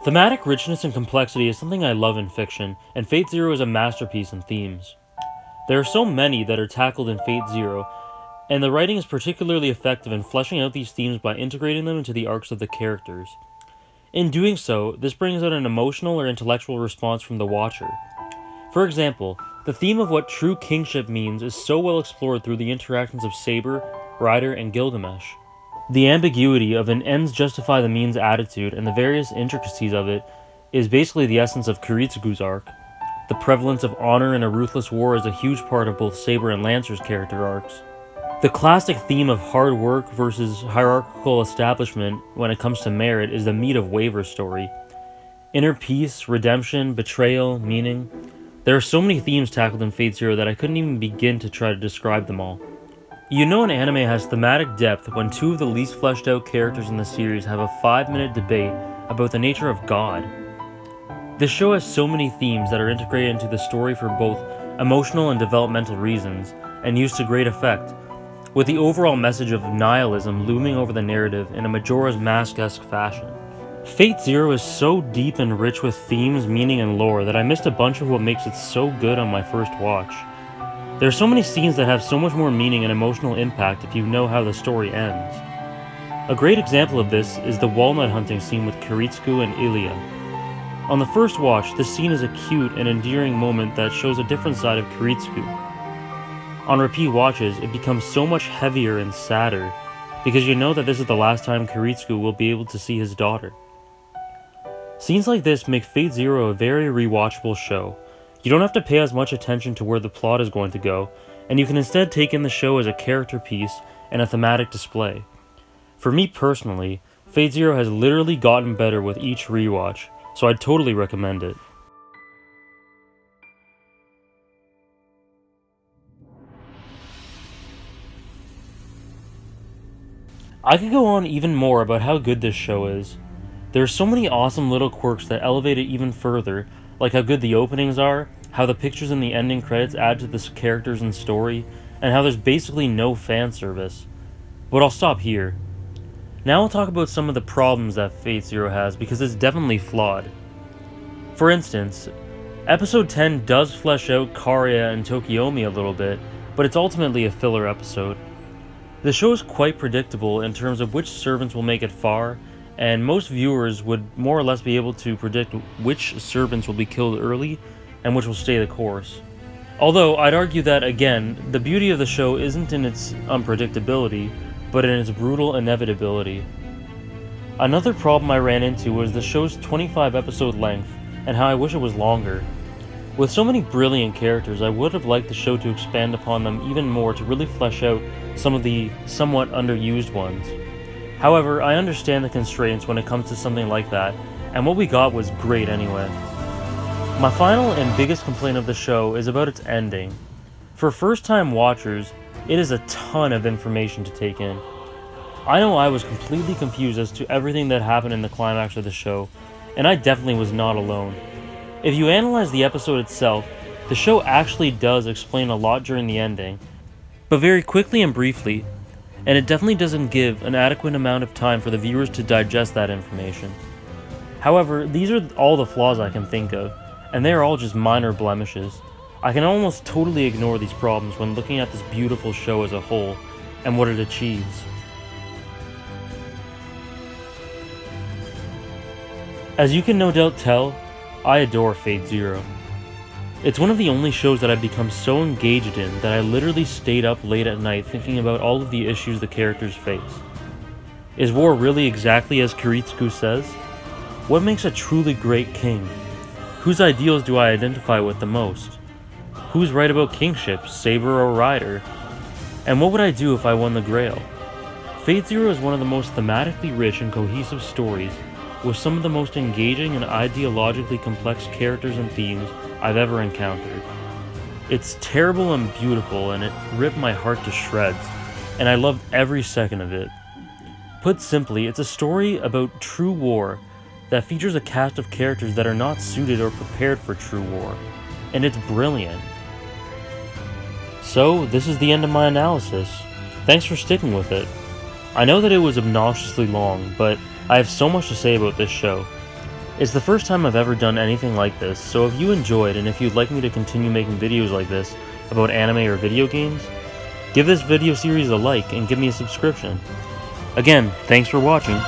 Thematic richness and complexity is something I love in fiction, and Fate Zero is a masterpiece in themes. There are so many that are tackled in Fate Zero, and the writing is particularly effective in fleshing out these themes by integrating them into the arcs of the characters. In doing so, this brings out an emotional or intellectual response from the watcher. For example, the theme of what true kingship means is so well explored through the interactions of Saber, Ryder, and Gilgamesh. The ambiguity of an ends justify the means attitude and the various intricacies of it is basically the essence of Kiritsugu's arc. The prevalence of honor in a ruthless war is a huge part of both Saber and Lancer's character arcs. The classic theme of hard work versus hierarchical establishment when it comes to merit is the meat of Waver's story. Inner peace, redemption, betrayal, meaning. There are so many themes tackled in Fate Zero that I couldn't even begin to try to describe them all. You know an anime has thematic depth when two of the least fleshed out characters in the series have a 5-minute debate about the nature of God. This show has so many themes that are integrated into the story for both emotional and developmental reasons, and used to great effect, with the overall message of nihilism looming over the narrative in a Majora's Mask-esque fashion. Fate Zero is so deep and rich with themes, meaning, and lore that I missed a bunch of what makes it so good on my first watch. There are so many scenes that have so much more meaning and emotional impact if you know how the story ends. A great example of this is the walnut hunting scene with Kiritsugu and Ilya. On the first watch, this scene is a cute and endearing moment that shows a different side of Kiritsugu. On repeat watches, it becomes so much heavier and sadder, because you know that this is the last time Kiritsugu will be able to see his daughter. Scenes like this make Fate Zero a very rewatchable show. You don't have to pay as much attention to where the plot is going to go, and you can instead take in the show as a character piece and a thematic display. For me personally, Fate Zero has literally gotten better with each rewatch, so I'd totally recommend it. I could go on even more about how good this show is. There are so many awesome little quirks that elevate it even further, like how good the openings are, how the pictures in the ending credits add to the characters and story, and how there's basically no fan service. But I'll stop here. Now I'll talk about some of the problems that Fate Zero has, because it's definitely flawed. For instance, Episode 10 does flesh out Karya and Tokiomi a little bit, but it's ultimately a filler episode. The show is quite predictable in terms of which servants will make it far, and most viewers would more or less be able to predict which servants will be killed early and which will stay the course. Although I'd argue that, again, the beauty of the show isn't in its unpredictability, but in its brutal inevitability. Another problem I ran into was the show's 25 episode length, and how I wish it was longer. With so many brilliant characters, I would have liked the show to expand upon them even more to really flesh out some of the somewhat underused ones. However, I understand the constraints when it comes to something like that, and what we got was great anyway. My final and biggest complaint of the show is about its ending. For first-time watchers, it is a ton of information to take in. I know I was completely confused as to everything that happened in the climax of the show, and I definitely was not alone. If you analyze the episode itself, the show actually does explain a lot during the ending, but very quickly and briefly, and it definitely doesn't give an adequate amount of time for the viewers to digest that information. However, these are all the flaws I can think of, and they are all just minor blemishes. I can almost totally ignore these problems when looking at this beautiful show as a whole, and what it achieves. As you can no doubt tell, I adore Fate Zero. It's one of the only shows that I've become so engaged in that I literally stayed up late at night thinking about all of the issues the characters face. Is war really exactly as Kiritsugu says? What makes a truly great king? Whose ideals do I identify with the most? Who's right about kingship, Saber or Ryder? And what would I do if I won the Grail? Fate Zero is one of the most thematically rich and cohesive stories, with some of the most engaging and ideologically complex characters and themes I've ever encountered. It's terrible and beautiful, and it ripped my heart to shreds, and I loved every second of it. Put simply, it's a story about true war that features a cast of characters that are not suited or prepared for true war, and it's brilliant. So, this is the end of my analysis. Thanks for sticking with it. I know that it was obnoxiously long, but I have so much to say about this show. It's the first time I've ever done anything like this, so if you enjoyed and if you'd like me to continue making videos like this about anime or video games, give this video series a like and give me a subscription. Again, thanks for watching.